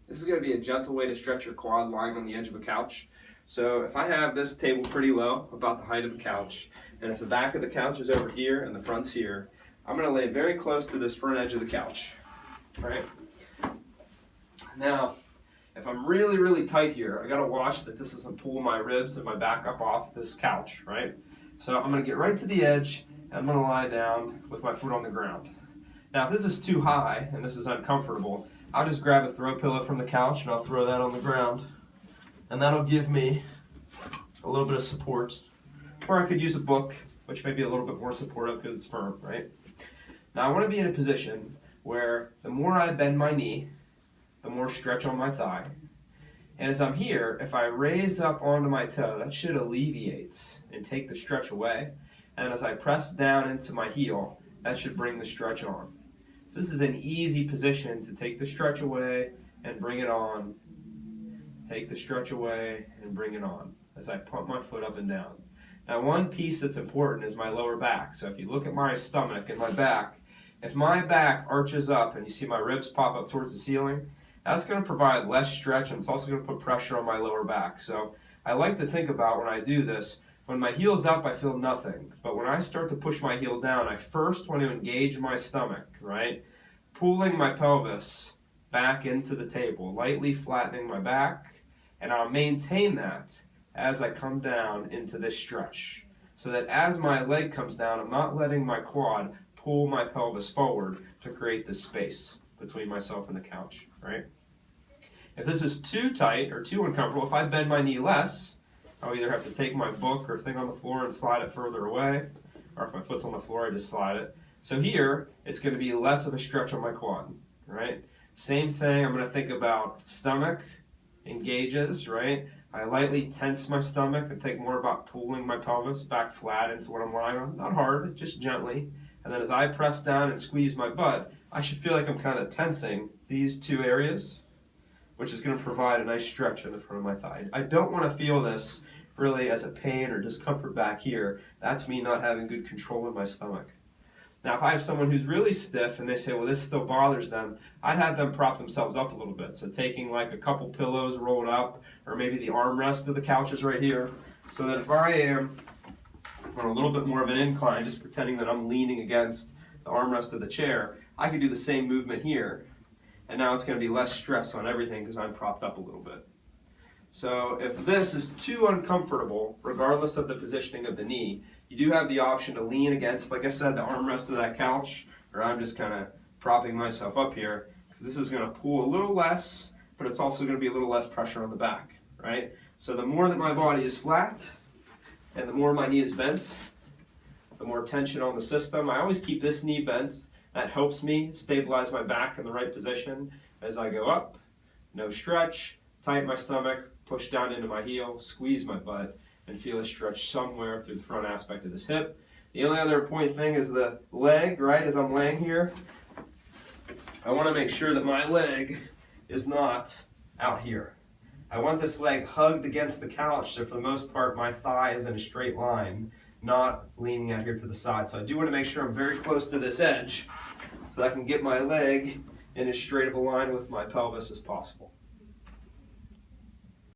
This is going to be a gentle way to stretch your quad lying on the edge of a couch. So if I have this table pretty low, about the height of the couch, and if the back of the couch is over here and the front's here, I'm going to lay very close to this front edge of the couch. All right? Now, if I'm really, really tight here, I got to watch that this doesn't pull my ribs and my back up off this couch, right? So I'm going to get right to the edge, and I'm going to lie down with my foot on the ground. Now, if this is too high and this is uncomfortable, I'll just grab a throw pillow from the couch and I'll throw that on the ground. And that'll give me a little bit of support. Or I could use a book, which may be a little bit more supportive because it's firm, right? Now, I want to be in a position where the more I bend my knee, the more stretch on my thigh. And as I'm here, if I raise up onto my toe, that should alleviate and take the stretch away. And as I press down into my heel, that should bring the stretch on. So this is an easy position to take the stretch away and bring it on. Take the stretch away and bring it on as I pump my foot up and down. Now, one piece that's important is my lower back. So if you look at my stomach and my back, if my back arches up and you see my ribs pop up towards the ceiling, that's going to provide less stretch, and it's also going to put pressure on my lower back. So I like to think about when I do this, when my heel's up, I feel nothing. But when I start to push my heel down, I first want to engage my stomach, right? Pulling my pelvis back into the table, lightly flattening my back, and I'll maintain that as I come down into this stretch. So that as my leg comes down, I'm not letting my quad pull my pelvis forward to create this space between myself and the couch, right? If this is too tight or too uncomfortable, if I bend my knee less, I'll either have to take my book or thing on the floor and slide it further away, or if my foot's on the floor, I just slide it. So here, it's going to be less of a stretch on my quad, right? Same thing, I'm going to think about stomach engages, right? I lightly tense my stomach and think more about pulling my pelvis back flat into what I'm lying on. Not hard, just gently. And then as I press down and squeeze my butt, I should feel like I'm kind of tensing these two areas, which is going to provide a nice stretch in the front of my thigh. I don't want to feel this really as a pain or discomfort back here. That's me not having good control in my stomach. Now, if I have someone who's really stiff and they say, well, this still bothers them, I'd have them prop themselves up a little bit. So taking like a couple pillows rolled up, or maybe the armrest of the couch is right here, so that if I am on a little bit more of an incline, just pretending that I'm leaning against the armrest of the chair, I can do the same movement here. And now it's going to be less stress on everything because I'm propped up a little bit. So if this is too uncomfortable, regardless of the positioning of the knee, you do have the option to lean against, like I said, the armrest of that couch, or I'm just kind of propping myself up here, because this is going to pull a little less, but it's also going to be a little less pressure on the back, right? So the more that my body is flat, and the more my knee is bent, the more tension on the system. I always keep this knee bent. That helps me stabilize my back in the right position as I go up. No stretch, tighten my stomach, push down into my heel, squeeze my butt, and feel a stretch somewhere through the front aspect of this hip. The only other important thing is the leg, right? As I'm laying here, I want to make sure that my leg is not out here. I want this leg hugged against the couch, so for the most part, my thigh is in a straight line, not leaning out here to the side. So I do want to make sure I'm very close to this edge, so I can get my leg in as straight of a line with my pelvis as possible.